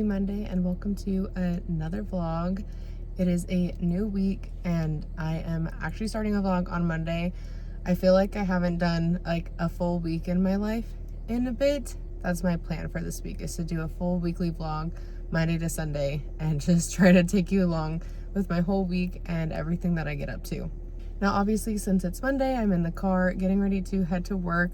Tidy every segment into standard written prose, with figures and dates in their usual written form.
Monday and welcome to another vlog. It is a new week and I am actually starting a vlog on Monday. I feel like I haven't done like a full week in my life in a bit. That's my plan for this week, is to do a full weekly vlog Monday to Sunday and just try to take you along with my whole week and everything that I get up to. Now obviously since it's Monday, I'm in the car getting ready to head to work.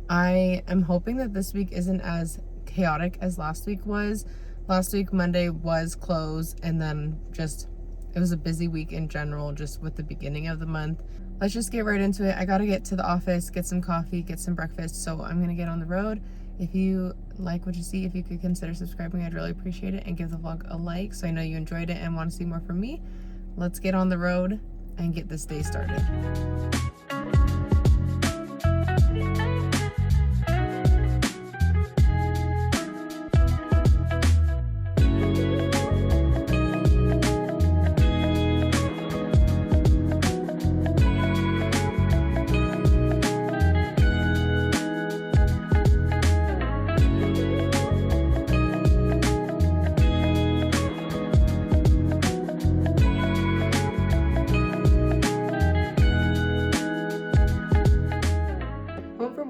I am hoping that this week isn't as chaotic as last week was. Last week Monday was closed and then it was a busy week in general, just with the beginning of the month. Let's just get right into it. I gotta get to the office, get some coffee, get some breakfast, so I'm gonna get on the road. If you like what you see, if you could consider subscribing, I'd really appreciate it, and give the vlog a like so I know you enjoyed it and want to see more from me. Let's get on the road and get this day started.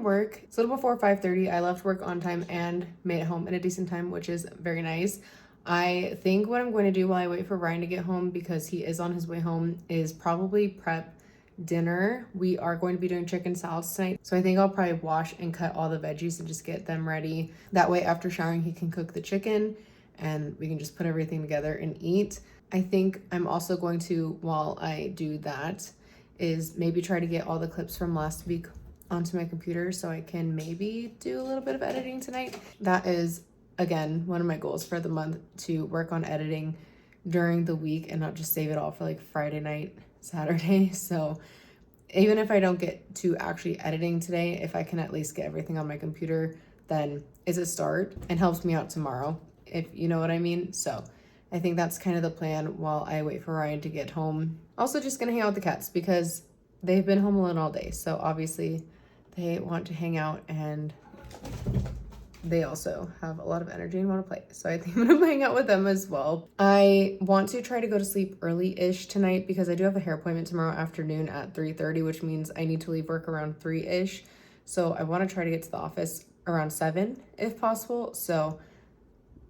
Work. It's a little before 5:30. I left work on time and made it home in a decent time, which is very nice. I think what I'm going to do while I wait for Ryan to get home, because he is on his way home, is probably prep dinner. We are going to be doing chicken salads tonight, so I think I'll probably wash and cut all the veggies and just get them ready. That way after showering he can cook the chicken and we can just put everything together and eat. I think I'm also going to, while I do that, is maybe try to get all the clips from last week onto my computer so I can maybe do a little bit of editing tonight. That is, again, one of my goals for the month, to work on editing during the week and not just save it all for like Friday night, Saturday. So even if I don't get to actually editing today, if I can at least get everything on my computer, then it's a start and helps me out tomorrow, if you know what I mean. So I think that's kind of the plan while I wait for Ryan to get home. Also just gonna hang out with the cats because they've been home alone all day. So obviously they want to hang out and they also have a lot of energy and want to play. So I think I'm gonna hang out with them as well. I want to try to go to sleep early-ish tonight because I do have a hair appointment tomorrow afternoon at 3:30, which means I need to leave work around 3-ish. So I want to try to get to the office around 7 if possible. So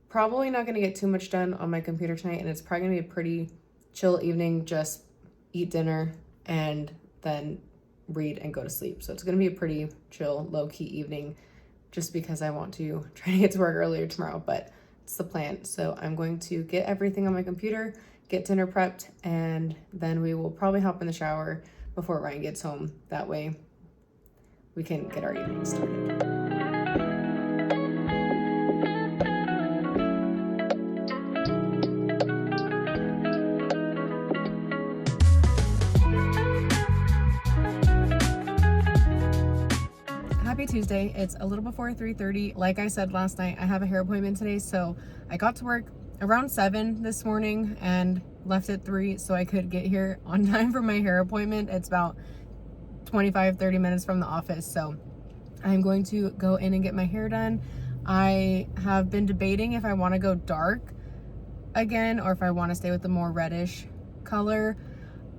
probably not gonna get too much done on my computer tonight, and it's probably gonna be a pretty chill evening, just eat dinner and then read and go to sleep. So it's gonna be a pretty chill, low-key evening, just because I want to try to get to work earlier tomorrow, but it's the plan. So I'm going to get everything on my computer, get dinner prepped, and then we will probably hop in the shower before Ryan gets home. That way we can get our evening started. Happy Tuesday. It's a little before 3:30. Like I said last night, I have a hair appointment today, so I got to work around 7 this morning and left at 3 so I could get here on time for my hair appointment. It's about 25-30 minutes from the office, so I'm going to go in and get my hair done. I have been debating if I want to go dark again or if I want to stay with the more reddish color.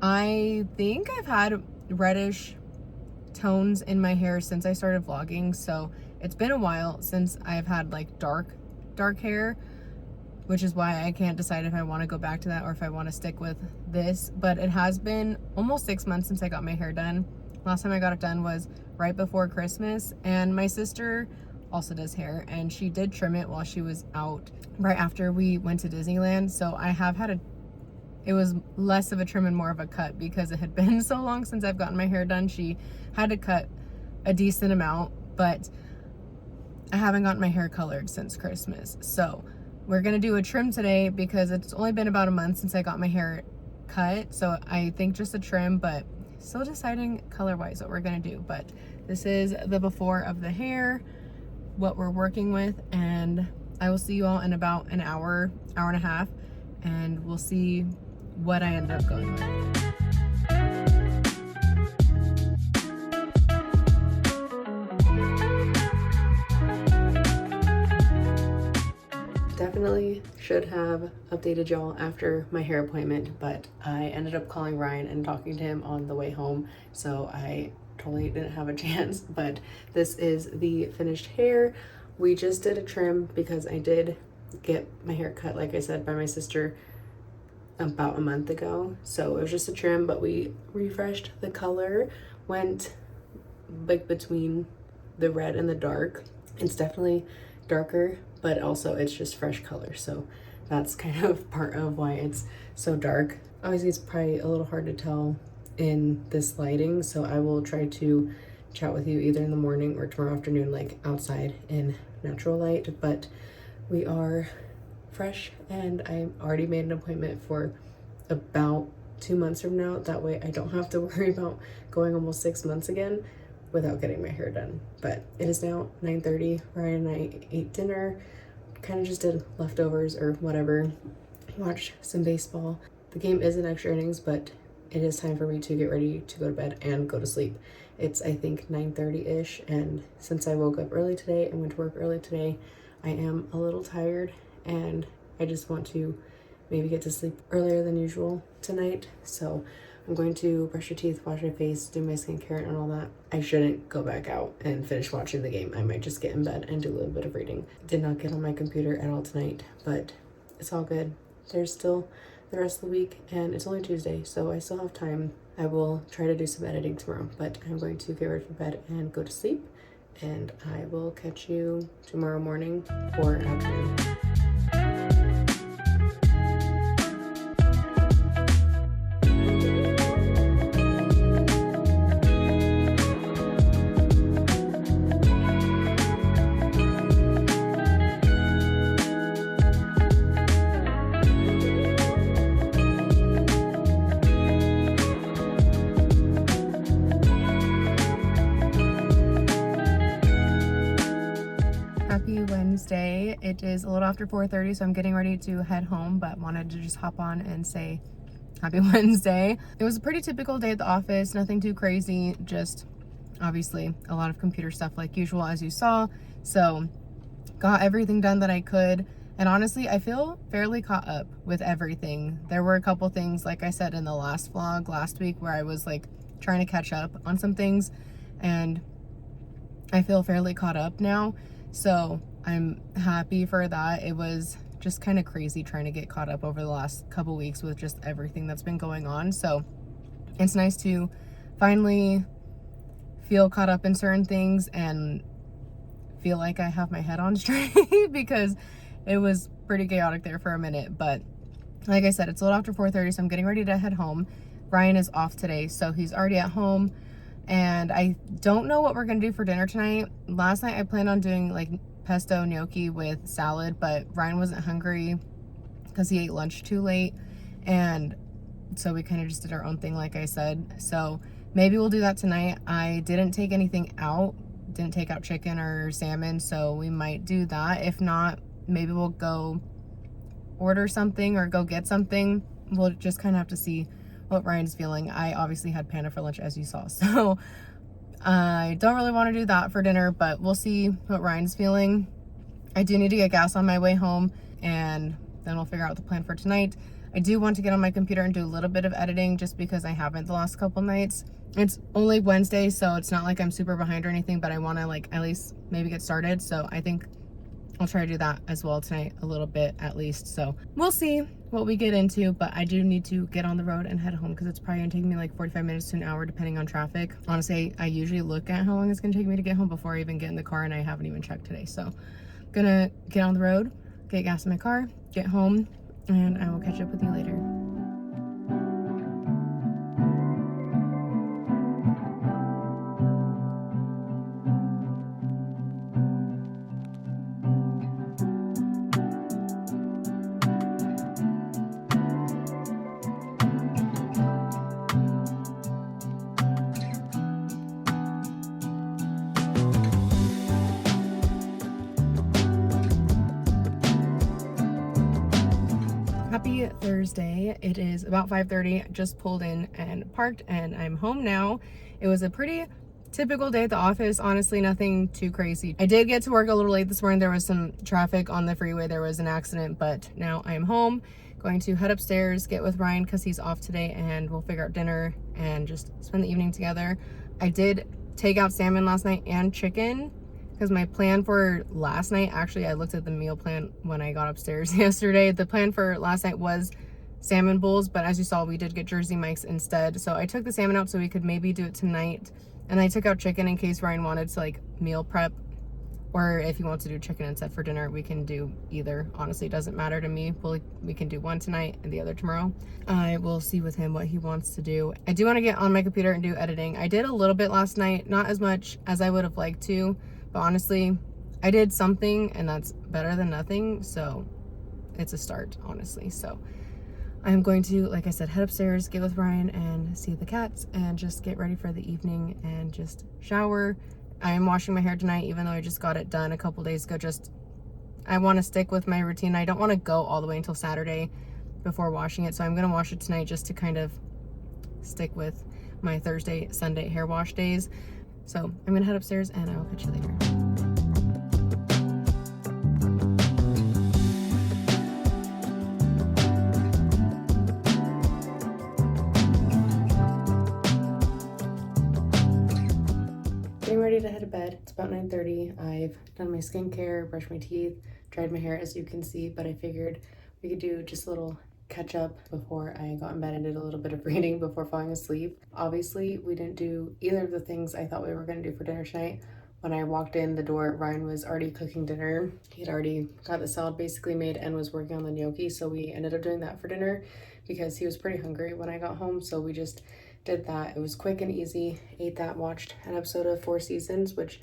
I think I've had reddish tones in my hair since I started vlogging, so it's been a while since I've had like dark hair, which is why I can't decide if I want to go back to that or if I want to stick with this. But it has been almost 6 months since I got my hair done. Last time I got it done was right before Christmas, and my sister also does hair and she did trim it while she was out right after we went to Disneyland. So I have had it was less of a trim and more of a cut because it had been so long since I've gotten my hair done. She had to cut a decent amount, but I haven't gotten my hair colored since Christmas. So we're gonna do a trim today because it's only been about a month since I got my hair cut. So I think just a trim, but still deciding color-wise what we're gonna do. But this is the before of the hair, what we're working with, and I will see you all in about an hour and a half, and we'll see what I ended up going with. definitely should have updated y'all after my hair appointment, but I ended up calling Ryan and talking to him on the way home, so I totally didn't have a chance. But this is the finished hair. We just did a trim because I did get my hair cut, like I said, by my sister about a month ago. So it was just a trim, but we refreshed the color, went like between the red and the dark. It's definitely darker, but also it's just fresh color, so that's kind of part of why it's so dark. Obviously it's probably a little hard to tell in this lighting, so I will try to chat with you either in the morning or tomorrow afternoon, like outside in natural light. But we are fresh, and I already made an appointment for about 2 months from now. That way I don't have to worry about going almost 6 months again without getting my hair done. But it is now 9:30. Ryan and I ate dinner, kind of just did leftovers or whatever, watched some baseball. The game is in extra innings, but it is time for me to get ready to go to bed and go to sleep. It's, I think, 9:30-ish, and since I woke up early today and went to work early today, I am a little tired, and I just want to maybe get to sleep earlier than usual tonight. So I'm going to brush your teeth, wash my face, do my skincare and all that. I shouldn't go back out and finish watching the game. I might just get in bed and do a little bit of reading. Did not get on my computer at all tonight, but it's all good. There's still the rest of the week, and it's only Tuesday, so I still have time. I will try to do some editing tomorrow, but I'm going to get ready for bed and go to sleep, and I will catch you tomorrow morning or afternoon. Happy Wednesday. It is a little after 4:30, so I'm getting ready to head home, but wanted to just hop on and say happy Wednesday. It was a pretty typical day at the office, nothing too crazy, just obviously a lot of computer stuff like usual, as you saw. So got everything done that I could, and honestly I feel fairly caught up with everything. There were a couple things, like I said in the last vlog last week, where I was like trying to catch up on some things, and I feel fairly caught up now. So I'm happy for that. It was just kind of crazy trying to get caught up over the last couple weeks with just everything that's been going on. So it's nice to finally feel caught up in certain things and feel like I have my head on straight because it was pretty chaotic there for a minute. But like I said, it's a little after 4:30, so I'm getting ready to head home. Ryan is off today, so he's already at home. And I don't know what we're gonna do for dinner tonight. Last night I planned on doing like pesto gnocchi with salad, but Ryan wasn't hungry because he ate lunch too late, and so we kind of just did our own thing, like I said. So maybe we'll do that tonight. I didn't take anything out, didn't take out chicken or salmon, so we might do that. If not, maybe we'll go order something or go get something. We'll just kind of have to see what Ryan's feeling. I obviously had panda for lunch, as you saw, so I don't really want to do that for dinner, but we'll see what Ryan's feeling. I do need to get gas on my way home, and then we'll figure out the plan for tonight. I do want to get on my computer and do a little bit of editing, just because I haven't the last couple nights. It's only Wednesday, so it's not like I'm super behind or anything, but I want to like at least maybe get started. So I think I'll try to do that as well tonight, a little bit at least. So we'll see what we get into, but I do need to get on the road and head home because it's probably gonna take me like 45 minutes to an hour depending on traffic. Honestly, I usually look at how long it's gonna take me to get home before I even get in the car, and I haven't even checked today. So I'm gonna get on the road, get gas in my car, get home, and I will catch up with you later. Happy Thursday. It is about 5:30. Just pulled in and parked, and I'm home now. It was a pretty typical day at the office. Honestly, nothing too crazy. I did get to work a little late this morning. There was some traffic on the freeway. There was an accident, but now I am home. Going to head upstairs, get with Ryan because he's off today, and we'll figure out dinner and just spend the evening together. I did take out salmon last night and chicken because my plan for last night, actually I looked at the meal plan when I got upstairs yesterday. The plan for last night was salmon bowls, but as you saw, we did get Jersey Mike's instead. So I took the salmon out so we could maybe do it tonight. And I took out chicken in case Ryan wanted to like meal prep, or if he wants to do chicken instead for dinner, we can do either. Honestly, it doesn't matter to me. We can do one tonight and the other tomorrow. I will see with him what he wants to do. I do want to get on my computer and do editing. I did a little bit last night, not as much as I would have liked to, but honestly, I did something and that's better than nothing. So it's a start, honestly. So I'm going to, like I said, head upstairs, get with Ryan and see the cats and just get ready for the evening and just shower. I am washing my hair tonight, even though I just got it done a couple days ago. I want to stick with my routine. I don't want to go all the way until Saturday before washing it. So I'm going to wash it tonight just to kind of stick with my Thursday, Sunday hair wash days. So I'm going to head upstairs and I will catch you later. Getting ready to head to bed. It's about 9:30. I've done my skincare, brushed my teeth, dried my hair as you can see, but I figured we could do just a little catch up before I got in bed and did a little bit of reading before falling asleep. Obviously, we didn't do either of the things I thought we were going to do for dinner tonight. When I walked in the door, Ryan was already cooking dinner. He had already got the salad basically made and was working on the gnocchi, so we ended up doing that for dinner because he was pretty hungry when I got home, so we just did that. It was quick and easy. Ate that, watched an episode of Four Seasons, which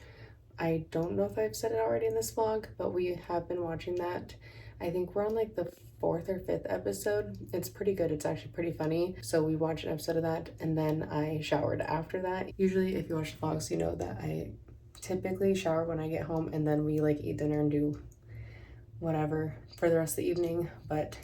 I don't know if I've said it already in this vlog, but we have been watching that. I think we're on like the 4th or 5th episode. It's pretty good. It's actually pretty funny. So we watched an episode of that and then I showered after that. Usually if you watch the vlogs, you know that I typically shower when I get home and then we like eat dinner and do whatever for the rest of the evening, but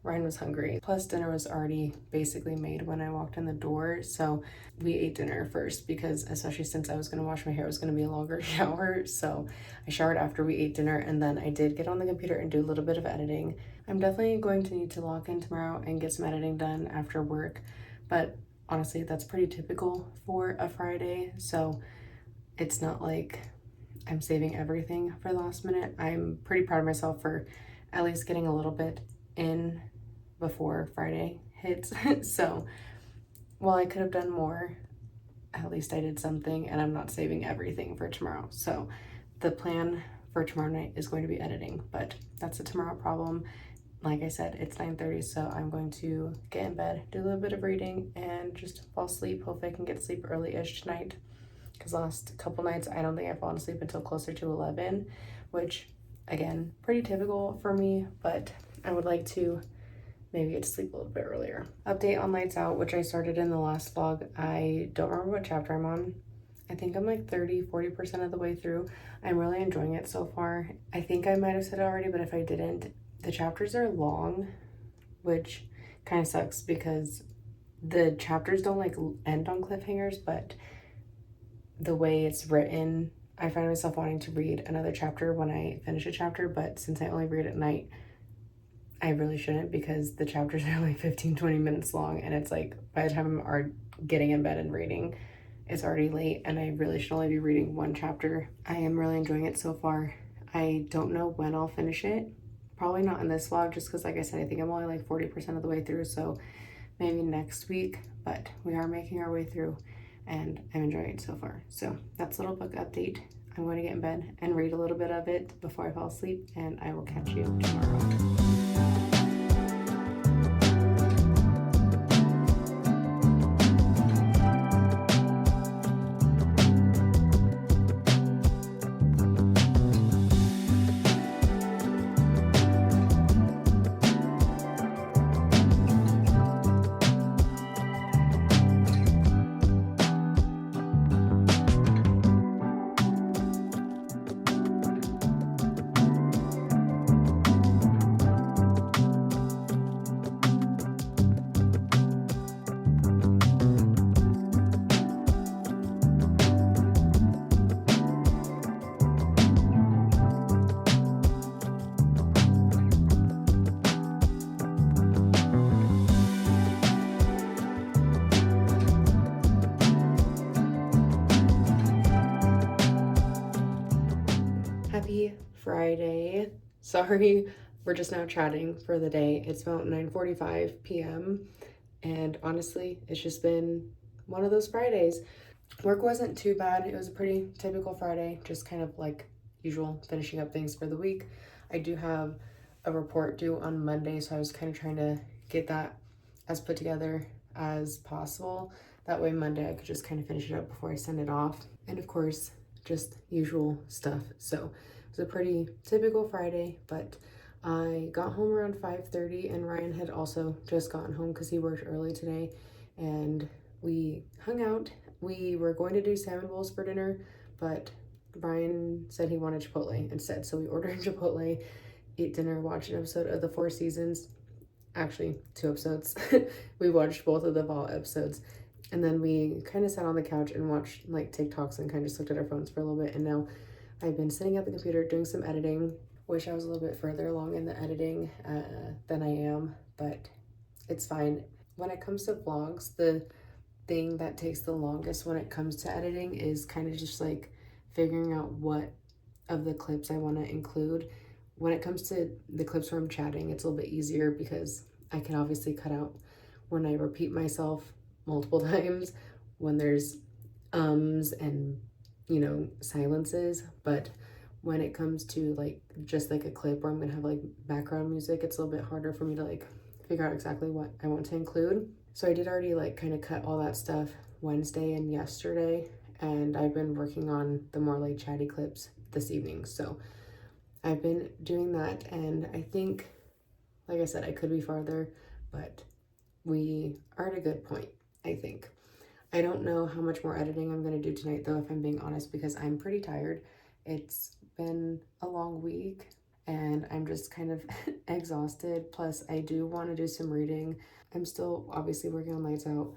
Ryan was hungry. Plus dinner was already basically made when I walked in the door. So we ate dinner first because especially since I was going to wash my hair, it was going to be a longer shower. So I showered after we ate dinner and then I did get on the computer and do a little bit of editing. I'm definitely going to need to log in tomorrow and get some editing done after work. But honestly, that's pretty typical for a Friday. So it's not like I'm saving everything for the last minute. I'm pretty proud of myself for at least getting a little bit in before Friday hits. So while I could have done more, at least I did something and I'm not saving everything for tomorrow. So the plan for tomorrow night is going to be editing, but that's a tomorrow problem. Like I said, it's 9:30, so I'm going to get in bed, do a little bit of reading and just fall asleep. Hopefully I can get to sleep early-ish tonight because last couple nights I don't think I've fallen asleep until closer to 11, which again, pretty typical for me, but I would like to maybe get to sleep a little bit earlier. Update on Lights Out, which I started in the last vlog. I don't remember what chapter I'm on. I think I'm like 30-40% of the way through. I'm really enjoying it so far. I think I might have said it already, but if I didn't, the chapters are long, which kind of sucks because the chapters don't like end on cliffhangers, but the way it's written, I find myself wanting to read another chapter when I finish a chapter, but since I only read at night, I really shouldn't because the chapters are like 15-20 minutes long and it's like by the time I'm getting in bed and reading, it's already late and I really should only be reading one chapter. I am really enjoying it so far. I don't know when I'll finish it. Probably not in this vlog just because like I said, I think I'm only like 40% of the way through, so maybe next week, but we are making our way through and I'm enjoying it so far. So that's a little book update. I'm going to get in bed and read a little bit of it before I fall asleep and I will catch you tomorrow. Friday. Sorry, we're just now chatting for the day. It's about 9:45 p.m. and honestly, it's just been one of those Fridays. Work wasn't too bad. It was a pretty typical Friday, just kind of like usual, finishing up things for the week. I do have a report due on Monday, so I was kind of trying to get that as put together as possible. That way Monday I could just kind of finish it up before I send it off. And of course, just usual stuff. So it was a pretty typical Friday, but I got home around 5:30 and Ryan had also just gotten home because he worked early today, and we hung out. We were going to do salmon bowls for dinner, but Ryan said he wanted Chipotle instead. So we ordered Chipotle, ate dinner, watched an episode of The Four Seasons. Actually, 2 episodes. We watched both of the fall episodes. And then we kind of sat on the couch and watched like TikToks and kind of just looked at our phones for a little bit. And now I've been sitting at the computer doing some editing. Wish I was a little bit further along in the editing than I am, but it's fine. When it comes to vlogs, the thing that takes the longest when it comes to editing is kind of just like figuring out what of the clips I want to include. When it comes to the clips where I'm chatting, it's a little bit easier because I can obviously cut out when I repeat myself multiple times, when there's and silences. But when it comes to like just like a clip where I'm gonna have like background music, it's a little bit harder for me to like figure out exactly what I want to include. So I did already like kind of cut all that stuff Wednesday and yesterday, and I've been working on the more like chatty clips this evening. So I've been doing that, and I think, like I said, I could be farther, but we are at a good point, I think. I don't know how much more editing I'm going to do tonight, though, if I'm being honest, because I'm pretty tired. It's been a long week, and I'm just kind of exhausted. Plus, I do want to do some reading. I'm still obviously working on Lights Out,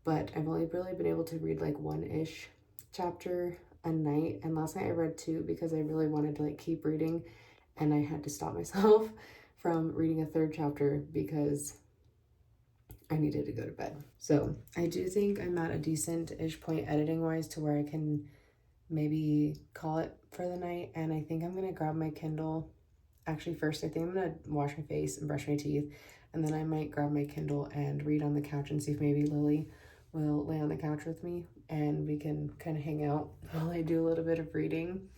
but I've only really been able to read like 1-ish chapter a night, and last night I read 2 because I really wanted to like keep reading, and I had to stop myself from reading a 3rd chapter because I needed to go to bed. So I do think I'm at a decent-ish point editing wise to where I can maybe call it for the night. And I think I'm gonna grab my Kindle. Actually, first I think I'm gonna wash my face and brush my teeth, and then I might grab my Kindle and read on the couch and see if maybe Lily will lay on the couch with me and we can kind of hang out while I do a little bit of reading.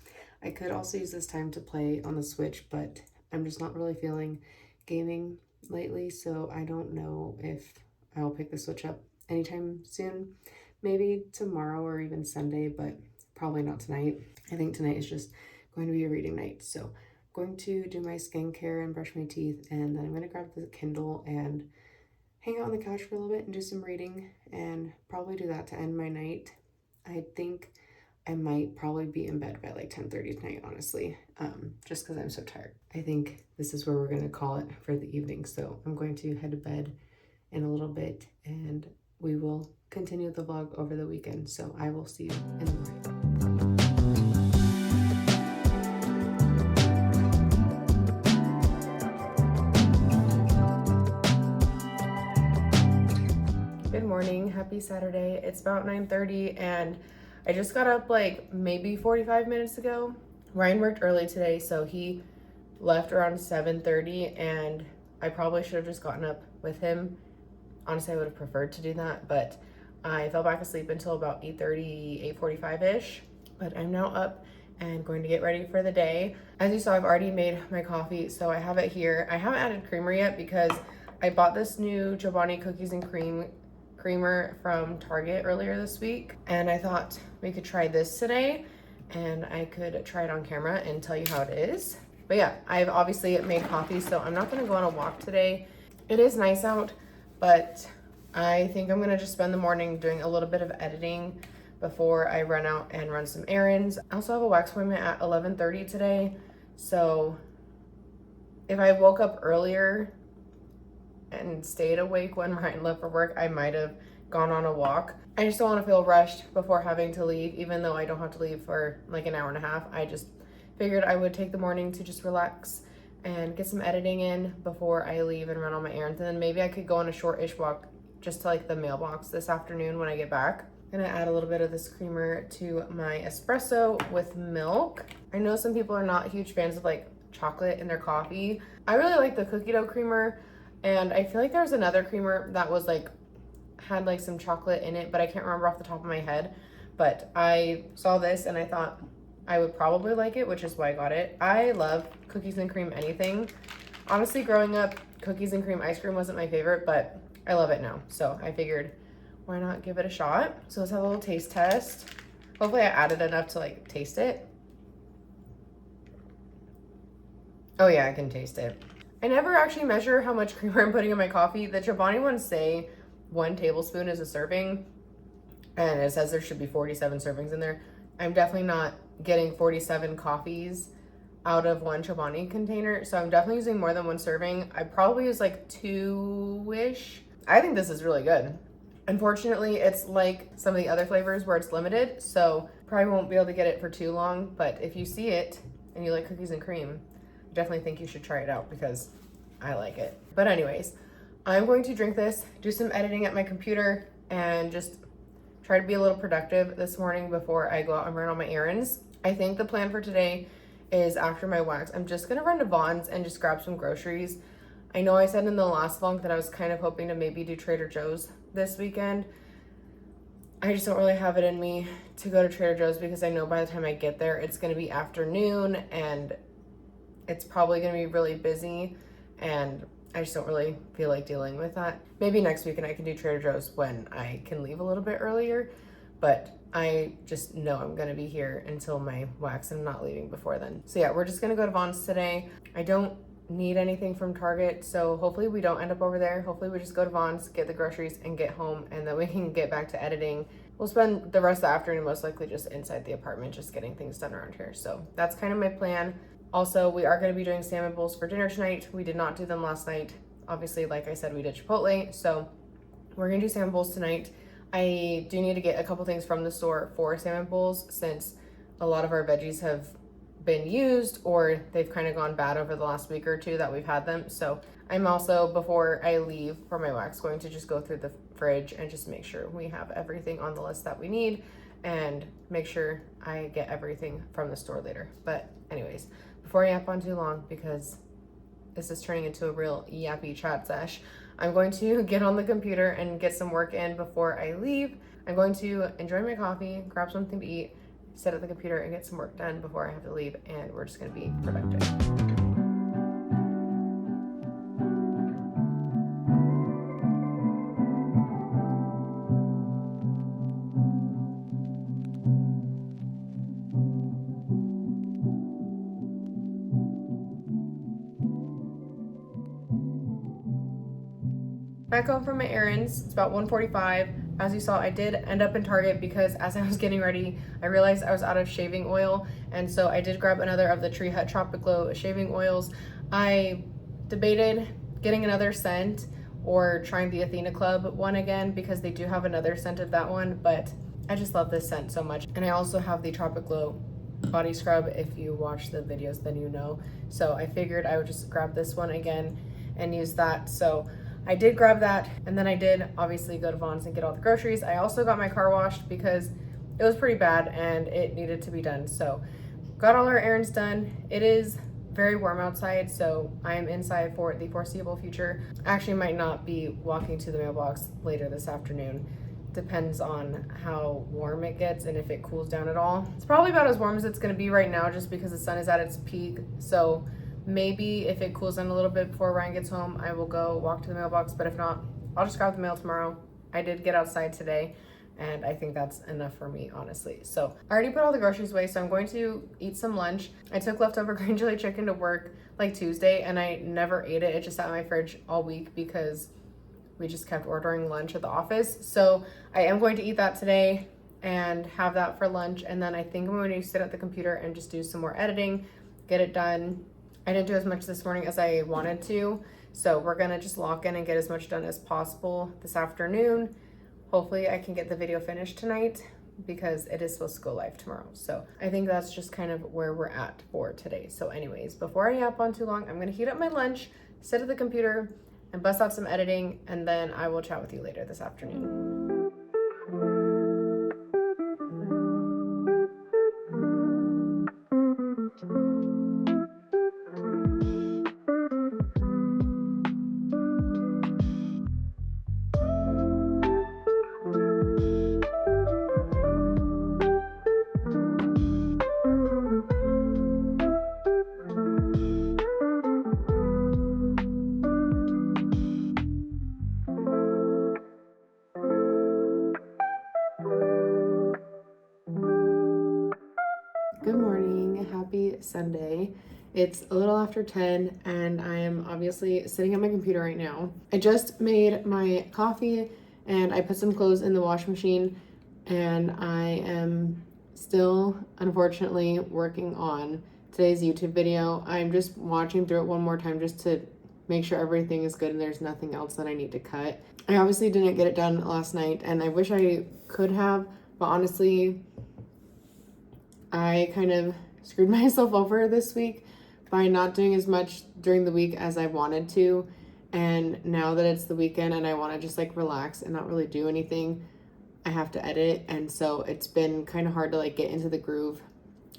I could also use this time to play on the Switch, but I'm just not really feeling gaming lately, so I don't know if I'll pick the Switch up anytime soon. Maybe tomorrow or even Sunday, but probably not tonight. I think tonight is just going to be a reading night. So I'm going to do my skincare and brush my teeth, and then I'm going to grab the Kindle and hang out on the couch for a little bit and do some reading, and probably do that to end my night. I think I might probably be in bed by like 10:30 tonight, honestly, just because I'm so tired. I think this is where we're going to call it for the evening. So I'm going to head to bed in a little bit, and we will continue the vlog over the weekend. So I will see you in the morning. Good morning, happy Saturday. It's about 9:30 and I just got up like maybe 45 minutes ago. Ryan worked early today, so he left around 7:30, and I probably should have just gotten up with him. Honestly, I would have preferred to do that, but I fell back asleep until about 8:30, 8:45-ish. But I'm now up and going to get ready for the day. As you saw, I've already made my coffee, so I have it here. I haven't added creamer yet because I bought this new Chobani cookies and creamer from Target earlier this week, and I thought we could try this today and I could try it on camera and tell you how it is. But yeah, I've obviously made coffee, so I'm not gonna go on a walk today. It is nice out, but I think I'm gonna just spend the morning doing a little bit of editing before I run out and run some errands. I also have a wax appointment at 11:30 today, so if I woke up earlier and stayed awake when Ryan left for work, I might have gone on a walk. I just don't want to feel rushed before having to leave, even though I don't have to leave for like an hour and a half. I just figured I would take the morning to just relax and get some editing in before I leave and run all my errands. And then maybe I could go on a short-ish walk just to like the mailbox this afternoon when I get back. gonna add a little bit of this creamer to my espresso with milk. I know some people are not huge fans of like chocolate in their coffee. I really like the cookie dough creamer, and I feel like there's another creamer that was like, had like some chocolate in it, but I can't remember off the top of my head. But I saw this and I thought I would probably like it, which is why I got it. I love cookies and cream anything. Honestly, growing up, cookies and cream ice cream wasn't my favorite, but I love it now. So I figured, why not give it a shot? So let's have a little taste test. Hopefully I added enough to like taste it. Oh yeah, I can taste it. I never actually measure how much creamer I'm putting in my coffee. The Chobani ones say 1 tablespoon is a serving, and it says there should be 47 servings in there. I'm definitely not getting 47 coffees out of 1 Chobani container, so I'm definitely using more than 1 serving. I probably use like 2-ish. I think this is really good. Unfortunately, it's like some of the other flavors where it's limited, so probably won't be able to get it for too long, but if you see it and you like cookies and cream, I definitely think you should try it out because I like it. But anyways, I'm going to drink this, do some editing at my computer, and just try to be a little productive this morning before I go out and run all my errands. I think the plan for today is after my wax, I'm just gonna run to Vaughn's and just grab some groceries. I know I said in the last vlog that I was kind of hoping to maybe do Trader Joe's this weekend. I just don't really have it in me to go to Trader Joe's because I know by the time I get there, it's gonna be afternoon and it's probably gonna be really busy, and I just don't really feel like dealing with that. Maybe next weekend I can do Trader Joe's when I can leave a little bit earlier, but I just know I'm gonna be here until my wax and I'm not leaving before then. So yeah, we're just gonna go to Vaughn's today. I don't need anything from Target, so hopefully we don't end up over there. Hopefully we just go to Vaughn's, get the groceries, and get home, and then we can get back to editing. We'll spend the rest of the afternoon most likely just inside the apartment, just getting things done around here. So that's kind of my plan. Also, we are going to be doing salmon bowls for dinner tonight. We did not do them last night. Obviously, like I said, we did Chipotle, so we're going to do salmon bowls tonight. I do need to get a couple things from the store for salmon bowls since a lot of our veggies have been used or they've kind of gone bad over the last week or two that we've had them. So I'm also, before I leave for my wax, going to just go through the fridge and just make sure we have everything on the list that we need and make sure I get everything from the store later. But anyways, before I yap on too long, because this is turning into a real yappy chat sesh, I'm going to get on the computer and get some work in before I leave. I'm going to enjoy my coffee, grab something to eat, sit at the computer and get some work done before I have to leave, and we're just gonna be productive. Back home from my errands, it's about 1:45. As you saw, I did end up in Target because as I was getting ready, I realized I was out of shaving oil, and so I did grab another of the Tree Hut Tropic Glow shaving oils. I debated getting another scent or trying the Athena Club one again because they do have another scent of that one, but I just love this scent so much. And I also have the Tropic Glow body scrub. If you watch the videos, then you know. So I figured I would just grab this one again and use that. So I did grab that, and then I did obviously go to Vaughn's and get all the groceries. I also got my car washed because it was pretty bad and it needed to be done. So got all our errands done. It is very warm outside, so I am inside for the foreseeable future. I actually might not be walking to the mailbox later this afternoon. Depends on how warm it gets and if it cools down at all. It's probably about as warm as it's gonna be right now just because the sun is at its peak. So maybe if it cools down a little bit before Ryan gets home, I will go walk to the mailbox, but if not, I'll just grab the mail tomorrow. I did get outside today, and I think that's enough for me, honestly. So I already put all the groceries away, so I'm going to eat some lunch. I took leftover green chili chicken to work like Tuesday, and I never ate it. It just sat in my fridge all week because we just kept ordering lunch at the office. So I am going to eat that today and have that for lunch, and then I think I'm going to sit at the computer and just do some more editing, get it done. I didn't do as much this morning as I wanted to, so we're gonna just lock in and get as much done as possible this afternoon. Hopefully I can get the video finished tonight because it is supposed to go live tomorrow. So I think that's just kind of where we're at for today. So anyways, before I yap on too long, I'm gonna heat up my lunch, sit at the computer, and bust out some editing, and then I will chat with you later this afternoon. happy Sunday. It's a little after 10 and I am obviously sitting at my computer right now. I just made my coffee and I put some clothes in the washing machine, and I am still unfortunately working on today's YouTube video. I'm just watching through it one more time just to make sure everything is good and there's nothing else that I need to cut. I obviously didn't get it done last night and I wish I could have, but honestly, I kind of screwed myself over this week by not doing as much during the week as I wanted to. And now that it's the weekend and I want to just like relax and not really do anything, I have to edit. And so it's been kind of hard to like get into the groove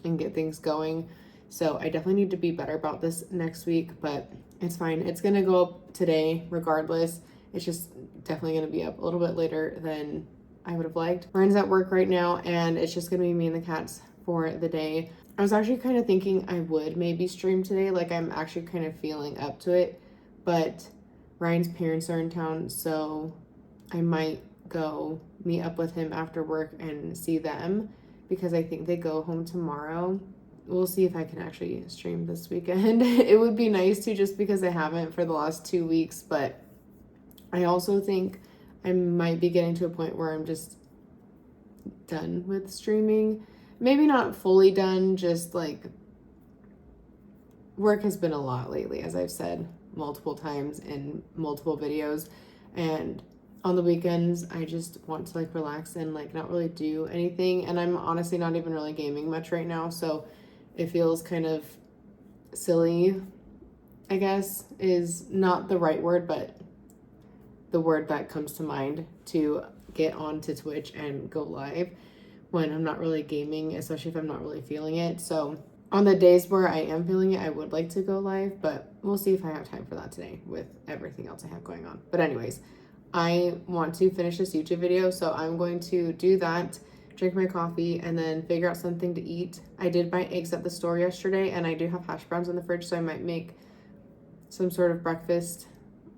and get things going. So I definitely need to be better about this next week, but it's fine. It's going to go up today regardless. It's just definitely going to be up a little bit later than I would have liked. Ryan's at work right now and it's just going to be me and the cats for the day. I was actually kind of thinking I would maybe stream today. Like I'm actually kind of feeling up to it, but Ryan's parents are in town, so I might go meet up with him after work and see them because I think they go home tomorrow. We'll see if I can actually stream this weekend. It would be nice to, just because I haven't for the last 2 weeks, but I also think I might be getting to a point where I'm just done with streaming. Maybe not fully done, just like work has been a lot lately, as I've said multiple times in multiple videos, and on the weekends I just want to like relax and like not really do anything. And I'm honestly not even really gaming much right now, so it feels kind of silly, I guess is not the right word, but the word that comes to mind, to get onto Twitch and go live when I'm not really gaming, especially if I'm not really feeling it. So on the days where I am feeling it, I would like to go live, but we'll see if I have time for that today with everything else I have going on. But anyways, I want to finish this YouTube video, so I'm going to do that, drink my coffee, and then figure out something to eat. I did buy eggs at the store yesterday, and I do have hash browns in the fridge, so I might make some sort of breakfast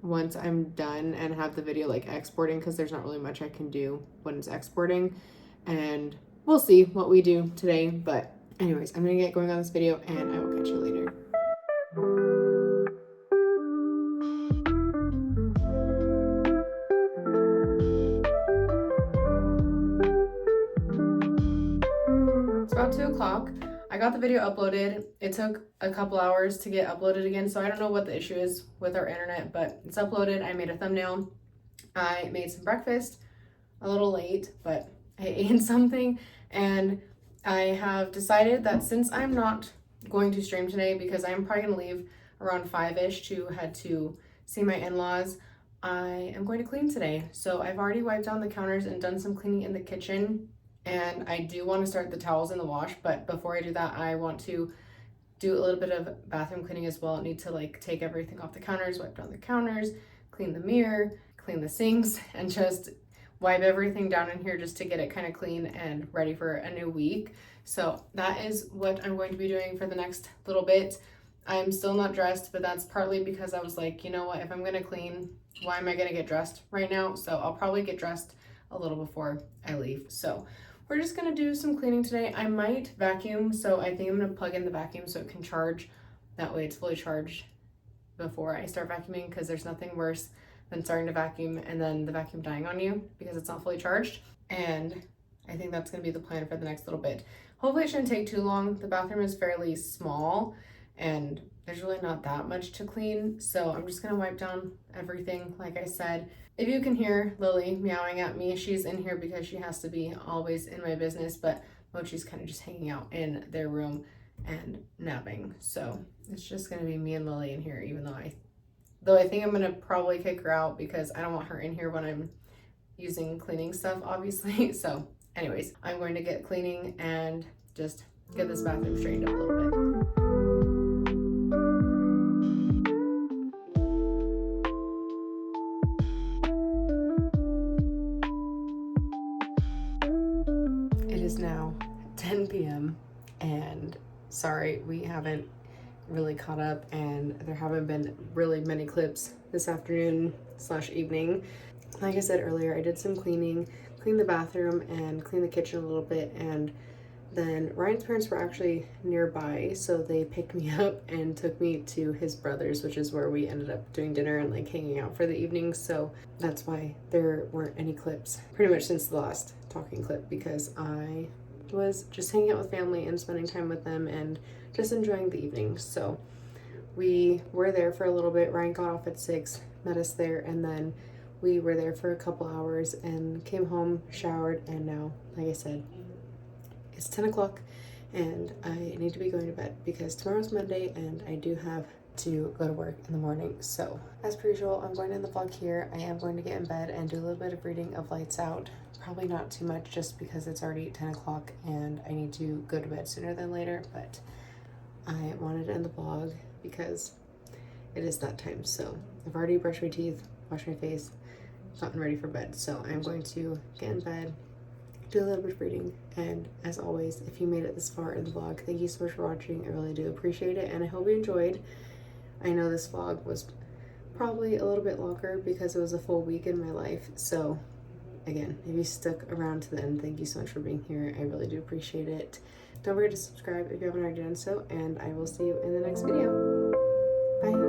once I'm done and have the video like exporting, because there's not really much I can do when it's exporting. And we'll see what we do today. But anyways, I'm gonna get going on this video and I will catch you later. It's about 2 o'clock. I got the video uploaded. It took a couple hours to get uploaded again, so I don't know what the issue is with our internet, but it's uploaded. I made a thumbnail. I made some breakfast, a little late, but I ate something, and I have decided that since I'm not going to stream today because I'm probably going to leave around 5-ish to head to see my in-laws, I am going to clean today. So I've already wiped down the counters and done some cleaning in the kitchen, and I do want to start the towels in the wash, but before I do that, I want to do a little bit of bathroom cleaning as well. I need to like take everything off the counters, wipe down the counters, clean the mirror, clean the sinks, and just wipe everything down in here just to get it kind of clean and ready for a new week. So that is what I'm going to be doing for the next little bit. I'm still not dressed, but that's partly because I was like, you know what, if I'm gonna clean, why am I gonna get dressed right now? So I'll probably get dressed a little before I leave. So we're just gonna do some cleaning today. I might vacuum, so I think I'm gonna plug in the vacuum so it can charge. That way it's fully charged before I start vacuuming, because there's nothing worse than starting to vacuum and then the vacuum dying on you because it's not fully charged. And I think that's gonna be the plan for the next little bit. Hopefully it shouldn't take too long. The bathroom is fairly small and there's really not that much to clean. So I'm just gonna wipe down everything, like I said. If you can hear Lily meowing at me, she's in here because she has to be always in my business, but Mochi's kind of just hanging out in their room and napping. So it's just gonna be me and Lily in here, even though I think I'm gonna probably kick her out because I don't want her in here when I'm using cleaning stuff, obviously. So anyways, I'm going to get cleaning and just get this bathroom straightened up a little bit. It is now 10 p.m. and sorry, we haven't really caught up and there haven't been really many clips this afternoon / evening. Like I said earlier, I did some cleaning, cleaned the bathroom and cleaned the kitchen a little bit, and Then Ryan's parents were actually nearby, so they picked me up and took me to his brother's, which is where we ended up doing dinner and like hanging out for the evening. So that's why there weren't any clips pretty much since the last talking clip, because I was just hanging out with family and spending time with them and just enjoying the evening. So we were there for a little bit. Ryan got off at 6, met us there, and then we were there for a couple hours and came home, showered, and now, like I said, it's 10 o'clock and I need to be going to bed because tomorrow's Monday and I do have to go to work in the morning. So as per usual, I'm going to end the vlog here. I am going to get in bed and do a little bit of reading of Lights Out. Probably not too much just because it's already 10 o'clock and I need to go to bed sooner than later, but I wanted to end the vlog because it is that time. So I've already brushed my teeth, washed my face, gotten ready for bed. So I'm going to get in bed, do a little bit of reading, and as always, if you made it this far in the vlog, thank you so much for watching. I really do appreciate it, and I hope you enjoyed. I know this vlog was probably a little bit longer because it was a full week in my life, so again, if you stuck around to the end, thank you so much for being here. I really do appreciate it. Don't forget to subscribe if you haven't already done so, and I will see you in the next video. Bye.